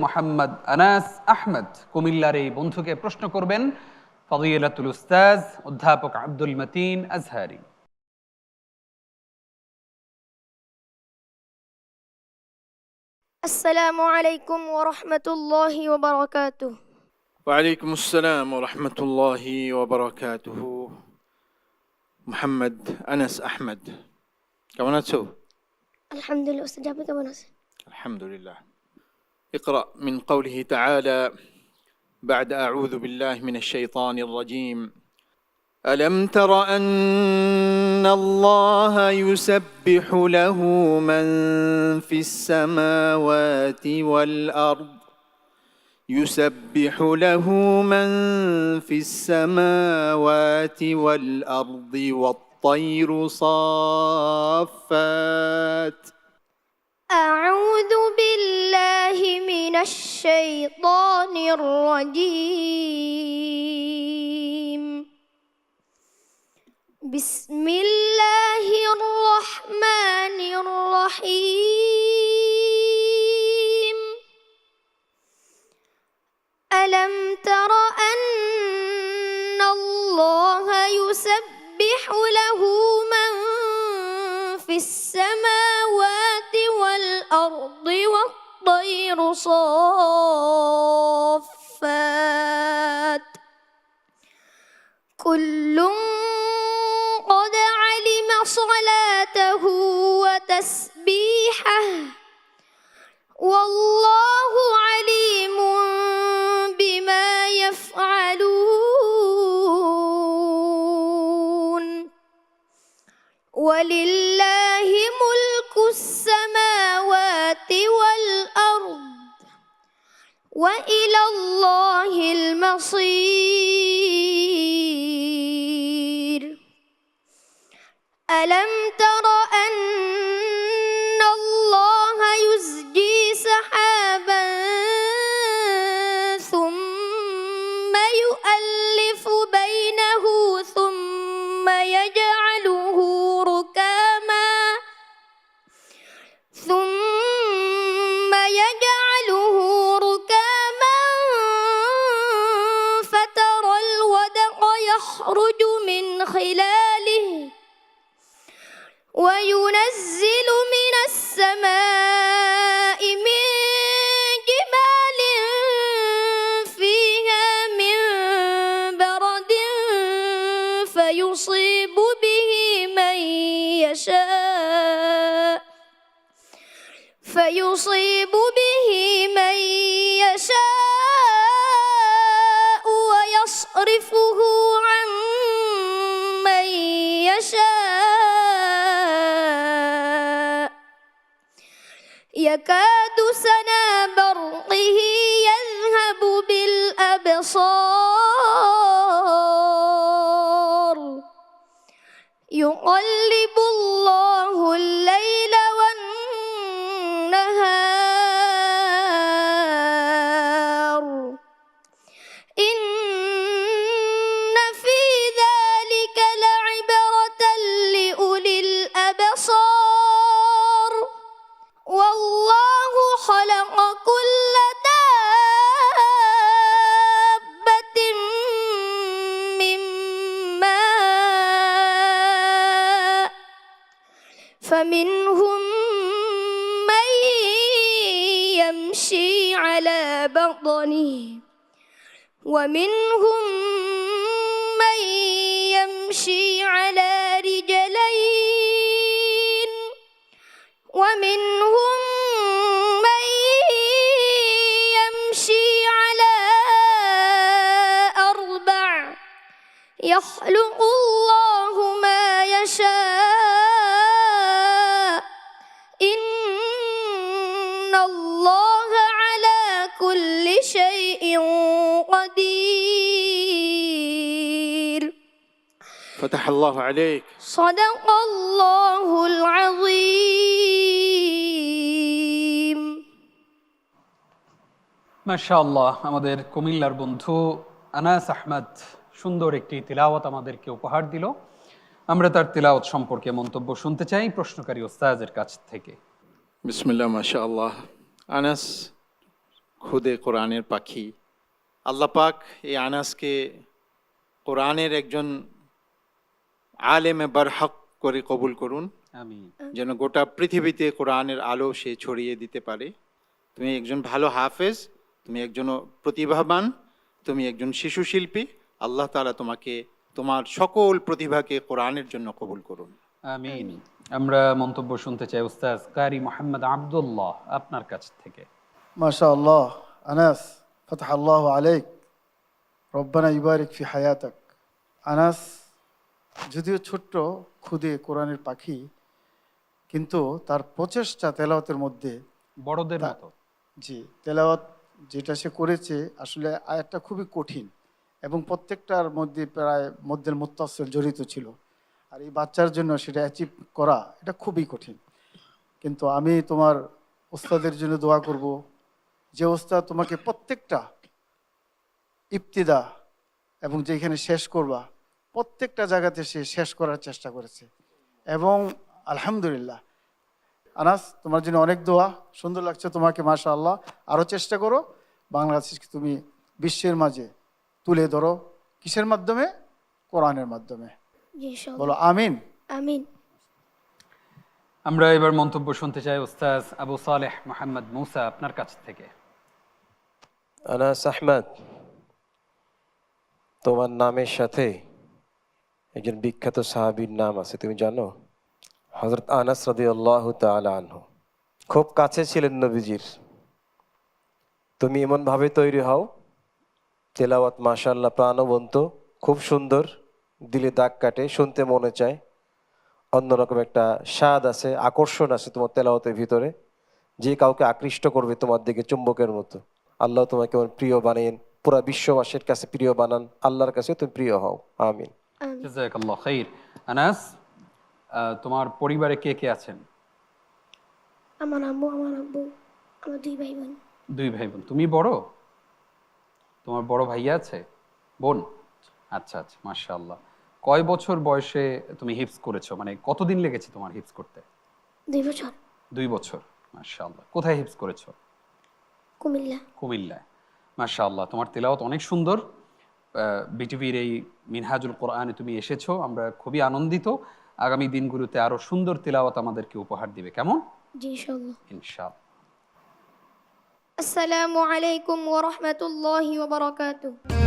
মোহাম্মদ আনাস আহমদ কুমিল্লার এই বন্ধুকে প্রশ্ন করবেন ফদিলাতুল উস্তাজ অধ্যাপক আব্দুল মতিন আজহারি। আসসালামু আলাইকুম ওয়া রাহমাতুল্লাহি ওয়া বারাকাতুহু। وعليكم السلام ورحمة الله وبركاته. محمد أنس أحمد كمان أتسو؟ আলহামদুলিল্লাহ, উস্তাদ আপনি কেমন আছেন? الحمد لله. اقرأ من قوله تعالى بعد أعوذ بالله من الشيطان الرجيم. ألم تر أن الله يسبح له من في السماوات والأرض يسبح له من في السماوات والأرض والطير صافات. أعوذ بالله من الشيطان الرجيم. بسم الله الرحمن الرحيم. ألم تر أن الله يسبح له من في السماوات والأرض والطير صافات كل قد علم صلاته وتسبيحه والله عليم بما يفعلون. ولله ملك السماوات والأرض وإلى الله المصير. ألم تر أن الله يزجي سحابا ثم يؤلف بينه ثم يجعله ركاما فترى الودق يخرج من خلاله وينزل من السماء من جبال فيها من برد فيصيب به من يشاء ويصرفه عن من يشاء يكاد سنا برقه يذهب بالأبصار يقلب الله الليل والنهار إن في ذلك لعبرة لأولي الأبصار والله خلق كل دابة من ماء فمنهم من يمشي على بطنه ومنهم من يمشي على رجلين ومنهم من يمشي على أربع يخلق الله ما يشاء إن الله على كل شيء قدير. فتح الله عليك. صدق الله العظيم. মাশাআল্লাহ, আমাদের কুমিল্লার বন্ধু আনাস আহমদ সুন্দর একটি তিলাওয়াত আমাদেরকে উপহার দিল। আমরা তার তিলাওয়াত সম্পর্কে মন্তব্য শুনতে চাই প্রশ্নকারী ওস্তাদের কাছ থেকে। বিসমিল্লাহ, মাশাআল্লাহ। আনাস, খুদে কোরআনের পাখি। আল্লাহ পাক এই আনাসকে কোরআনের একজন আলেমে বারহক করে কবুল করুন, আমিন। যেন গোটা পৃথিবীতে কোরআনের আলো সে ছড়িয়ে দিতে পারে। তুমি একজন ভালো হাফেজ, তুমি একজন প্রতিভাবান, তুমি একজন শিশু শিল্পী। আল্লাহ তাআলা তোমাকে তোমার সকল প্রতিভাকে কোরআনের জন্য কবুল করুন। আমিন। আমরা মন্তব্য শুনতে চাই উস্তাজ কারি মোহাম্মদ আব্দুল্লাহ আপনার কাছ থেকে। ما شاء الله أناس فتح الله عليك ربنا يبارك في حياتك আনাস যদিও ছোট্ট খুদে কোরআনের পাখি, কিন্তু তার প্রচেষ্টা তেলাওয়াতের মধ্যে বড়দের মতো। জি তেলাওয়াত যেটা সে করেছে আসলে আয়াতটা খুবই কঠিন এবং প্রত্যেকটার মধ্যে প্রায় মধ্যের মুত্তাসিল জড়িত ছিল। আর এই বাচ্চার জন্য সেটা অ্যাচিভ করা এটা খুবই কঠিন। কিন্তু আমি তোমার ওস্তাদের জন্য দোয়া করব, যে ওস্তাদ তোমাকে প্রত্যেকটা ইবতিদা এবং যেখানে শেষ করবা প্রত্যেকটা জায়গাতে সে শেষ করার চেষ্টা করেছে। এবং আলহামদুলিল্লাহ আনাস, তোমার জন্য অনেক দোয়া। সুন্দর লাগছে তোমাকে, মাশাআল্লাহ। আরও চেষ্টা করো, বাংলাদেশকে তুমি বিশ্বের মাঝে তুলে ধরো। কিসের মাধ্যমে? কোরআনের মাধ্যমে। জি ইনশাআল্লাহ। বলো আমিন। আমিন। আমরা এবার মন্তব্য শুনতে চাই উস্তাজ আবু সালেহ মোহাম্মদ মুসা আপনার কাছ থেকে। আনাস আহমদ, তোমার নামের সাথে একজন বিখ্যাত সাহাবীর নাম আছে, তুমি জানো? হযরত আনাস রাদিয়াল্লাহু তাআলা আনহু খুব কাছে ছিলেন নবীজির। তুমি এমন ভাবে তৈরি হও, তেলাওয়াত মাশাআল্লাহ প্রাণবন্ত, খুব সুন্দর, দিলে দাগ কাটে, শুনতে মনে চায়। অন্যরকম একটা স্বাদ আছে, আকর্ষণ আছে তোমার তেলাওয়াতের ভিতরে, যে কাউকে আকৃষ্ট করবে তোমার দিকে চুম্বকের মতো। আল্লাহ তোমাকে আমার প্রিয় বানান, পুরা বিশ্ববাসীর কাছে প্রিয় বানান, আল্লাহর কাছে তুমি প্রিয় হও। আমিন। আমিন। জাযাকাল্লাহ খাইর। আনাস, তোমার পরিবারে কে কে আছেন? আমার আম্মু, আমার আব্বু, আমার 2 ভাই বোন। 2 ভাই বোন। তুমি বড়? তোমার বড় ভাইয়া আছে? বোন? আচ্ছা আচ্ছা, মাশাআল্লাহ। কয় বছর বয়সে তুমি হিফজ করেছো? মানে কতদিন লেগেছে তোমার হিফজ করতে? 2 বছর। 2 বছর। মাশাআল্লাহ। কোথায় হিফজ করেছো? কুমিল্লা। কুমিল্লায়। মাশাআল্লাহ, তোমার তেলাওয়াত অনেক সুন্দর। বিটিভির এই মিনহাজুল কোরআনে তুমি এসেছো, আমরা খুবই আনন্দিত। আগামী দিনগুলোতে আরো সুন্দর তেলাওয়াত আমাদেরকে উপহার দিবে, কেমন? জি ইনশাআল্লাহ। ইনশাআল্লাহ। আসসালামু আলাইকুম ওয়া রাহমাতুল্লাহি ওয়া বারাকাতুহু।